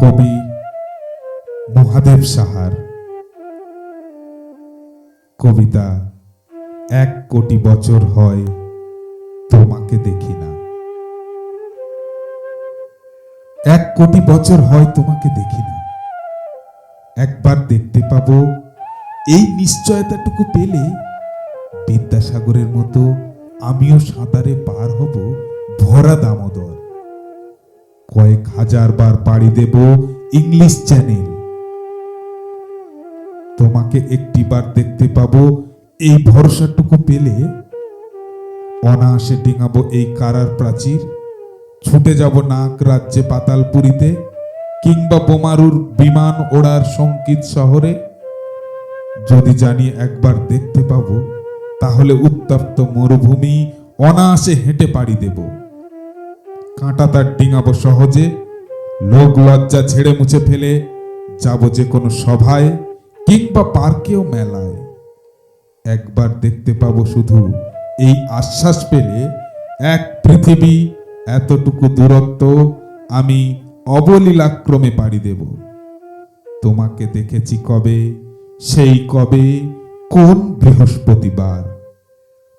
কবি মহাদেব সাহার কবিতা 1 কোটি বছর হয় তোমাকে দেখি না। 1 কোটি বছর হয় তোমাকে দেখি না, একবার দেখতে পাবো এই নিশ্চয়তাটুকু পেলে বিদ্যাসাগরের মতো আমিও সাঁতারে পার হব ভরা দামোদর। কয়েক হাজার বার পাড়ি দেব ইংলিশ চ্যানেল। তোমাকে একটিবার দেখতে পাবো এই ভরসাটুকু পেলে অনায়াসে ডিঙাবো এই কারার প্রাচীর, ছুটে যাব নাক রাজ্যে পাতালপুরীতে কিংবা বোমারুর বিমান ওড়ার সংকিত শহরে। যদি জানি একবার দেখতে পাবো তাহলে উত্তপ্ত মরুভূমি অনায়াসে হেঁটে পাড়ি দেব। কাঁটা তার ডিঙাবো সহজে, লোক লজ্জা ঝেড়ে মুছে ফেলে যাব যে কোনো সভায় কিংবা পার্কেও মেলায়। একবার দেখতে পাবো শুধু এই আশ্বাস পেলে এক পৃথিবী এতটুকু দূরত্ব আমি অবলীলাক্রমে পাড়ি দেব। তোমাকে দেখেছি কবে, সেই কবে কোন বৃহস্পতিবার,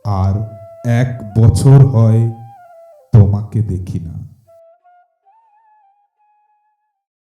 আর 1 বছর হয় তোমাকে দেখি না।